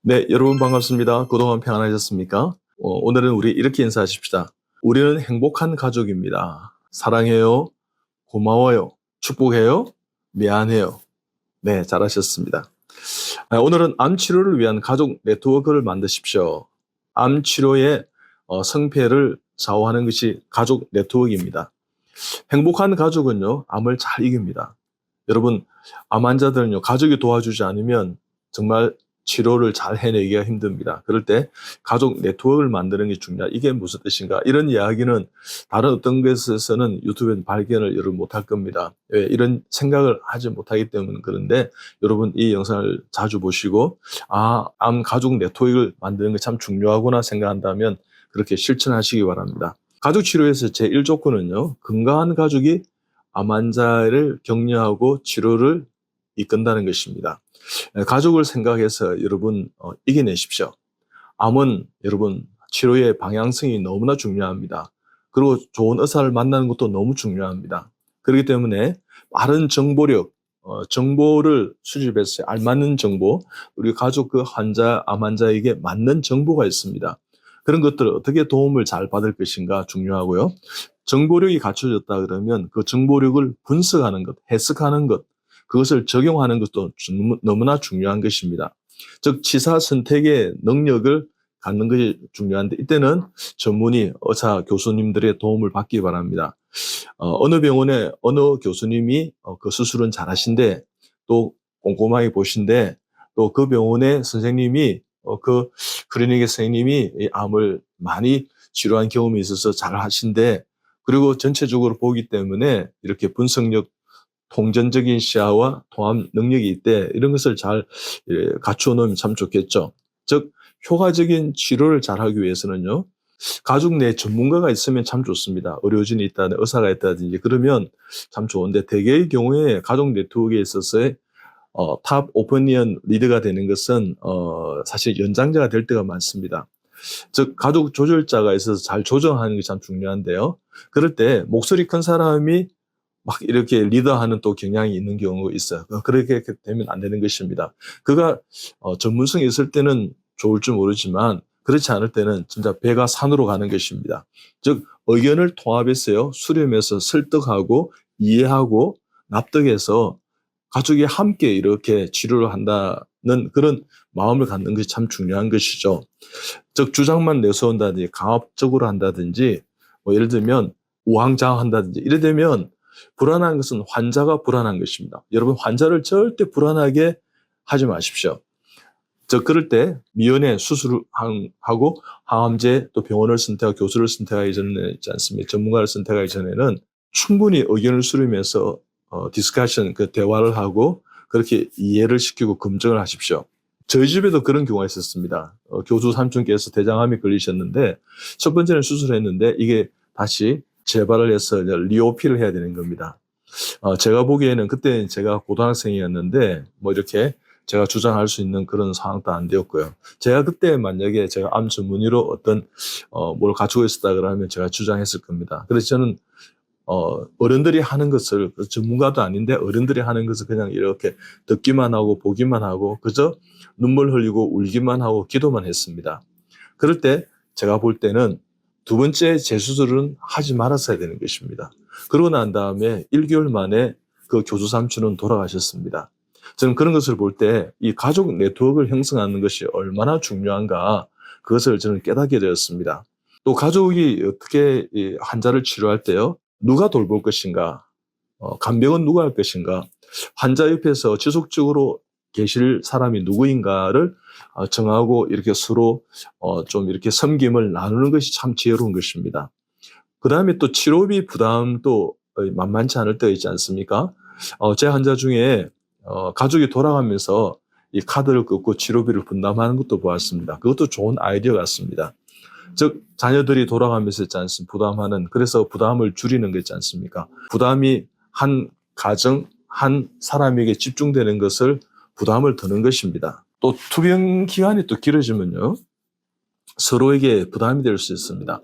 네, 여러분 반갑습니다. 그동안 평안하셨습니까? 오늘은 우리 이렇게 인사하십시다. 우리는 행복한 가족입니다. 사랑해요. 고마워요. 축복해요. 미안해요. 네, 잘하셨습니다. 오늘은 암 치료를 위한 가족 네트워크를 만드십시오. 암 치료의 성패를 좌우하는 것이 가족 네트워크입니다. 행복한 가족은요, 암을 잘 이깁니다. 여러분, 암 환자들은요, 가족이 도와주지 않으면 정말 치료를 잘 해내기가 힘듭니다. 그럴 때 가족 네트워크를 만드는 게 중요하다. 이게 무슨 뜻인가? 이런 이야기는 다른 어떤 것에서는 유튜브에 발견을 여러분 못할 겁니다. 왜? 이런 생각을 하지 못하기 때문에 그런데 여러분 이 영상을 자주 보시고 암 가족 네트워크를 만드는 게 참 중요하구나 생각한다면 그렇게 실천하시기 바랍니다. 가족 치료에서 제1조건은요. 건강한 가족이 암 환자를 격려하고 치료를 이끈다는 것입니다. 가족을 생각해서 여러분 이겨내십시오. 암은 여러분 치료의 방향성이 너무나 중요합니다. 그리고 좋은 의사를 만나는 것도 너무 중요합니다. 그렇기 때문에 빠른 정보력, 정보를 수집해서 알맞는 정보, 우리 가족 그 환자, 암 환자에게 맞는 정보가 있습니다. 그런 것들을 어떻게 도움을 잘 받을 것인가 중요하고요. 정보력이 갖춰졌다 그러면 그 정보력을 분석하는 것, 해석하는 것, 그것을 적용하는 것도 너무나 중요한 것입니다. 즉 치사 선택의 능력을 갖는 것이 중요한데 이때는 전문의, 의사, 교수님들의 도움을 받기 바랍니다. 어느 병원에 어느 교수님이 그 수술은 잘하신데 또 꼼꼼하게 보신데 또 그 병원의 선생님이 그 클리닉의 선생님이 이 암을 많이 치료한 경험이 있어서 잘 하신데 그리고 전체적으로 보기 때문에 이렇게 분석력 통전적인 시야와 통합 능력이 있대 이런 것을 잘 갖추어 놓으면 참 좋겠죠. 즉 효과적인 치료를 잘하기 위해서는요. 가족 내 전문가가 있으면 참 좋습니다. 의료진이 있다든지 의사가 있다든지 그러면 참 좋은데 대개의 경우에 가족 네트워크에 있어서의 탑 오피니언 리더가 되는 것은 사실 연장자가 될 때가 많습니다. 즉 가족 조절자가 있어서 잘 조정하는 게 참 중요한데요. 그럴 때 목소리 큰 사람이 막 이렇게 리더하는 또 경향이 있는 경우가 있어요. 그렇게 되면 안 되는 것입니다. 그가 전문성이 있을 때는 좋을 줄 모르지만 그렇지 않을 때는 진짜 배가 산으로 가는 것입니다. 즉 의견을 통합해서요. 수렴해서 설득하고 이해하고 납득해서 가족이 함께 이렇게 치료를 한다는 그런 마음을 갖는 것이 참 중요한 것이죠. 즉 주장만 내세운다든지 강압적으로 한다든지 뭐 예를 들면 우왕좌왕한다든지 이래 되면 불안한 것은 환자가 불안한 것입니다. 여러분 환자를 절대 불안하게 하지 마십시오. 즉 그럴 때 미연에 수술을 하고 항암제 또 병원을 선택하고 교수를 선택하기 전에 있지 않습니까? 전문가를 선택하기 전에는 충분히 의견을 수렴해서 디스커션 그 대화를 하고 그렇게 이해를 시키고 검증을 하십시오. 저희 집에도 그런 경우가 있었습니다. 교수 삼촌께서 대장암이 걸리셨는데 첫 번째는 수술했는데 이게 다시 재발을 해서 리오피를 해야 되는 겁니다. 제가 보기에는 그때 제가 고등학생이었는데 뭐 이렇게 제가 주장할 수 있는 그런 상황도 안 되었고요. 제가 그때 만약에 제가 암 전문의로 어떤 뭘 갖추고 있었다 그러면 제가 주장했을 겁니다. 그래서 저는 어른들이 하는 것을 전문가도 아닌데 어른들이 하는 것을 그냥 이렇게 듣기만 하고 보기만 하고 그저 눈물 흘리고 울기만 하고 기도만 했습니다. 그럴 때 제가 볼 때는 두 번째 재수술은 하지 말았어야 되는 것입니다. 그러고 난 다음에 1개월 만에 그 교수 삼촌은 돌아가셨습니다. 저는 그런 것을 볼 때 이 가족 네트워크를 형성하는 것이 얼마나 중요한가 그것을 저는 깨닫게 되었습니다. 또 가족이 어떻게 이 환자를 치료할 때요. 누가 돌볼 것인가? 간병은 누가 할 것인가? 환자 옆에서 지속적으로 계실 사람이 누구인가를 정하고 이렇게 서로 좀 이렇게 섬김을 나누는 것이 참 지혜로운 것입니다. 그 다음에 또 치료비 부담도 만만치 않을 때가 있지 않습니까? 제 환자 중에 가족이 돌아가면서 이 카드를 긋고 치료비를 분담하는 것도 보았습니다. 그것도 좋은 아이디어 같습니다. 즉 자녀들이 돌아가면서 있지 않습니까? 부담하는 그래서 부담을 줄이는 거 있지 않습니까? 부담이 한 가정, 한 사람에게 집중되는 것을 부담을 드는 것입니다. 또 투병 기간이 또 길어지면요. 서로에게 부담이 될 수 있습니다.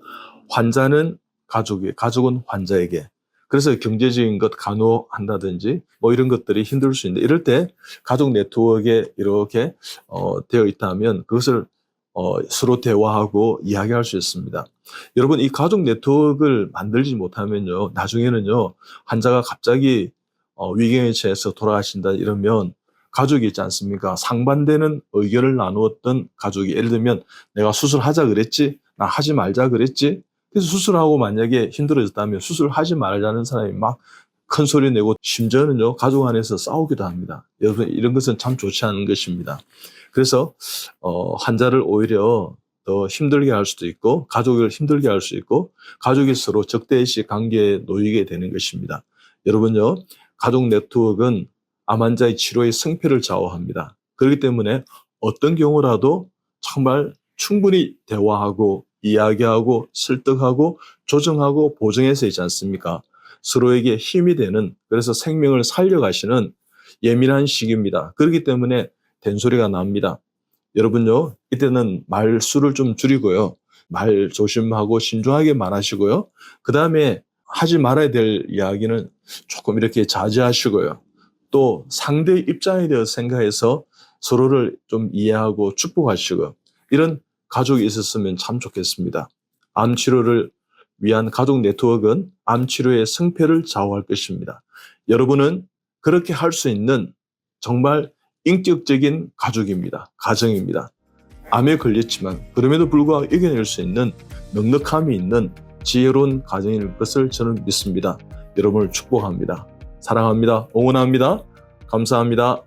환자는 가족에게, 가족은 환자에게. 그래서 경제적인 것 간호한다든지 뭐 이런 것들이 힘들 수 있는데, 이럴 때 가족 네트워크에 이렇게 되어 있다면 그것을 서로 대화하고 이야기할 수 있습니다. 여러분, 이 가족 네트워크를 만들지 못하면요, 나중에는요, 환자가 갑자기 위경에 처해서 돌아가신다 이러면 가족이 있지 않습니까? 상반되는 의견을 나누었던 가족이, 예를 들면 내가 수술하자 그랬지, 나 하지 말자 그랬지. 그래서 수술하고 만약에 힘들어졌다면 수술하지 말자는 사람이 막 큰 소리 내고, 심지어는요, 가족 안에서 싸우기도 합니다. 여러분, 이런 것은 참 좋지 않은 것입니다. 그래서 환자를 오히려 더 힘들게 할 수도 있고, 가족을 힘들게 할 수 있고, 가족이 서로 적대의식 관계에 놓이게 되는 것입니다. 여러분요, 가족 네트워크는 암 환자의 치료의 승패를 좌우합니다. 그렇기 때문에 어떤 경우라도 정말 충분히 대화하고 이야기하고 설득하고 조정하고 보정해서 있지 않습니까? 서로에게 힘이 되는, 그래서 생명을 살려가시는 예민한 시기입니다. 그렇기 때문에 된소리가 납니다. 여러분요, 이때는 말수를 좀 줄이고요, 말 조심하고 신중하게 말하시고요, 그 다음에 하지 말아야 될 이야기는 조금 이렇게 자제하시고요, 또 상대의 입장에 대해서 생각해서 서로를 좀 이해하고 축복하시고, 이런 가족이 있었으면 참 좋겠습니다. 암 치료를 위한 가족 네트워크는 암 치료의 승패를 좌우할 것입니다. 여러분은 그렇게 할 수 있는 정말 인격적인 가족입니다. 가정입니다. 암에 걸렸지만 그럼에도 불구하고 이겨낼 수 있는 넉넉함이 있는 지혜로운 가정일 것을 저는 믿습니다. 여러분을 축복합니다. 사랑합니다. 응원합니다. 감사합니다.